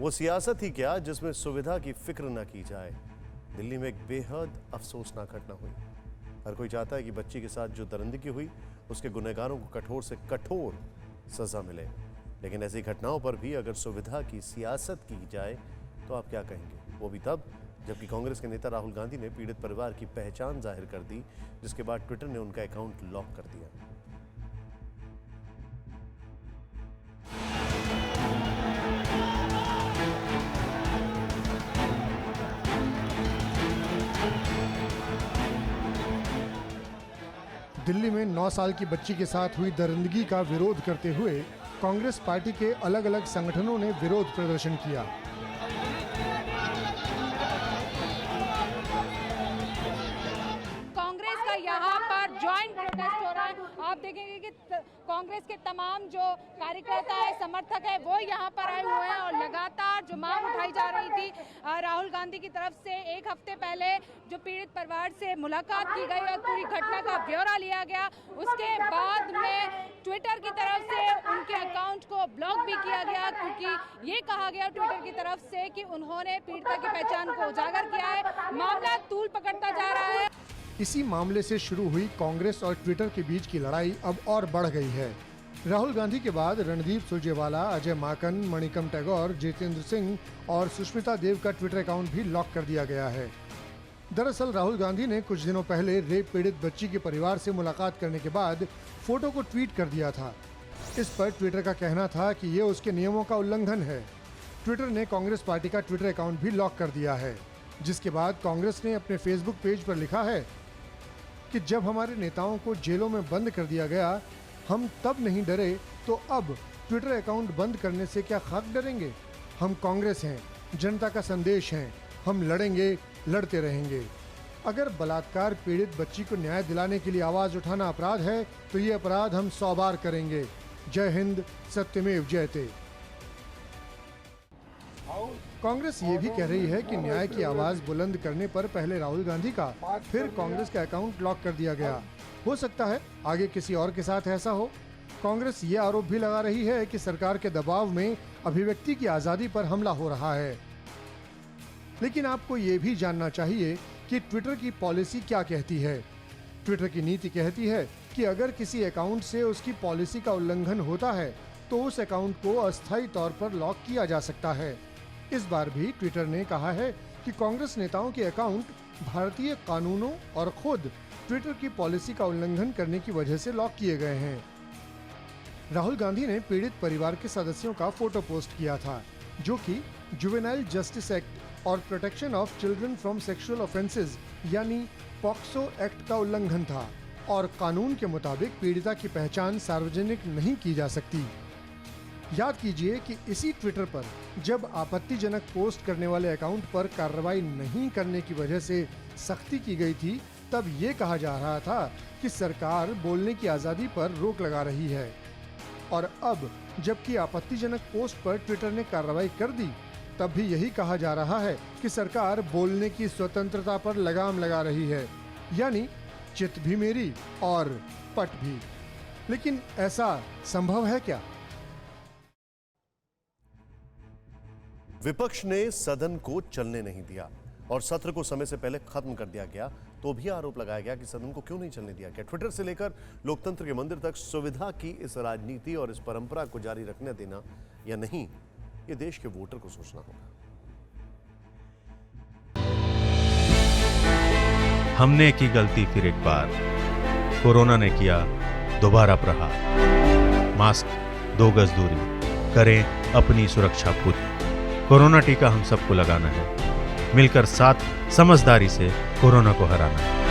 वो सियासत ही क्या जिसमें सुविधा की फिक्र न की जाए। दिल्ली में एक बेहद अफसोसनाक घटना हुई। हर कोई चाहता है कि बच्ची के साथ जो दरिंदगी हुई उसके गुनहगारों को कठोर से कठोर सजा मिले, लेकिन ऐसी घटनाओं पर भी अगर सुविधा की सियासत की जाए तो आप क्या कहेंगे? वो भी तब जबकि कांग्रेस के नेता राहुल गांधी ने पीड़ित परिवार की पहचान जाहिर कर दी, जिसके बाद ट्विटर ने उनका अकाउंट लॉक कर दिया। दिल्ली में 9 साल की बच्ची के साथ हुई दरिंदगी का विरोध करते हुए कांग्रेस पार्टी के अलग अलग संगठनों ने विरोध प्रदर्शन किया। कांग्रेस का यहाँ पर ज्वाइंट प्रोटेस्ट हो रहा है। आप देखेंगे कि कांग्रेस के तमाम जो कार्यकर्ता है, समर्थक है, वो यहाँ पर आए हुए हैं और लगातार जो मांग उठाई जा रही थी राहुल गांधी की तरफ से, एक हफ्ते पहले जो पीड़ित परिवार से मुलाकात की गई और पूरी घटना का ब्यौरा लिया गया, उसके बाद में ट्विटर की तरफ से उनके अकाउंट को ब्लॉक भी किया गया, क्योंकि ये कहा गया ट्विटर की तरफ से कि उन्होंने पीड़िता की पहचान को उजागर किया है। मामला तूल पकड़ता जा रहा है। इसी मामले से शुरू हुई कांग्रेस और ट्विटर के बीच की लड़ाई अब और बढ़ गई है। राहुल गांधी के बाद रणदीप सुरजेवाला, अजय माकन, मणिकम टैगोर, जितेंद्र सिंह और सुष्मिता देव का ट्विटर अकाउंट भी लॉक कर दिया गया है। दरअसल राहुल गांधी ने कुछ दिनों पहले रेप पीड़ित बच्ची के परिवार से मुलाकात करने के बाद फोटो को ट्वीट कर दिया था। इस पर ट्विटर का कहना था कि ये उसके नियमों का उल्लंघन है। ट्विटर ने कांग्रेस पार्टी का ट्विटर अकाउंट भी लॉक कर दिया है, जिसके बाद कांग्रेस ने अपने फेसबुक पेज पर लिखा है कि जब हमारे नेताओं को जेलों में बंद कर दिया गया, हम तब नहीं डरे, तो अब ट्विटर अकाउंट बंद करने से क्या खाक डरेंगे? हम कांग्रेस हैं, जनता का संदेश हैं, हम लड़ेंगे, लड़ते रहेंगे। अगर बलात्कार पीड़ित बच्ची को न्याय दिलाने के लिए आवाज उठाना अपराध है, तो ये अपराध हम 100 बार करेंगे। जय हिंद, सत्यमेव जयते। कांग्रेस ये भी कह रही है कि न्याय की आवाज बुलंद करने पर पहले राहुल गांधी का, फिर कांग्रेस का अकाउंट लॉक कर दिया गया। हो सकता है आगे किसी और के साथ ऐसा हो। कांग्रेस ये आरोप भी लगा रही है कि सरकार के दबाव में अभिव्यक्ति की आजादी पर हमला हो रहा है। लेकिन आपको ये भी जानना चाहिए कि ट्विटर की पॉलिसी क्या कहती है। ट्विटर की नीति कहती है कि अगर किसी अकाउंट से उसकी पॉलिसी का उल्लंघन होता है तो उस अकाउंट को अस्थायी तौर पर लॉक किया जा सकता है। इस बार भी ट्विटर ने कहा है कि कांग्रेस नेताओं के अकाउंट भारतीय कानूनों और खुद ट्विटर की पॉलिसी का उल्लंघन करने की वजह से लॉक किए गए हैं। राहुल गांधी ने पीड़ित परिवार के सदस्यों का फोटो पोस्ट किया था, जो कि जुवेनाइल जस्टिस एक्ट और protection of children from sexual offences यानी पॉक्सो एक्ट का उल्लंघन था और कानून के मुताबिक पीड़िता की पहचान सार्वजनिक नहीं की जा सकती। याद कीजिए कि इसी ट्विटर पर जब आपत्तिजनक पोस्ट करने वाले अकाउंट पर कार्रवाई नहीं करने की वजह से सख्ती की गई थी, तब ये कहा जा रहा था कि सरकार बोलने की आज़ादी पर रोक लगा रही है। और अब जबकि आपत्तिजनक पोस्ट पर ट्विटर ने कार्रवाई कर दी, तब भी यही कहा जा रहा है कि सरकार बोलने की स्वतंत्रता पर लगाम लगा रही है, यानी चित भी मेरी और पट भी। लेकिन ऐसा संभव है क्या? विपक्ष ने सदन को चलने नहीं दिया और सत्र को समय से पहले खत्म कर दिया गया, तो भी आरोप लगाया गया कि सदन को क्यों नहीं चलने दिया गया। ट्विटर से लेकर लोकतंत्र के मंदिर तक सुविधा की इस राजनीति और इस परंपरा को जारी रखने देना या नहीं, ये देश के वोटर को सोचना होगा। हमने की गलती फिर एक बार, कोरोना ने किया दोबारा प्रहार। मास्क, 2 गज दूरी, करें अपनी सुरक्षा खुद। कोरोना टीका हम सबको लगाना है, मिलकर साथ समझदारी से कोरोना को हराना है।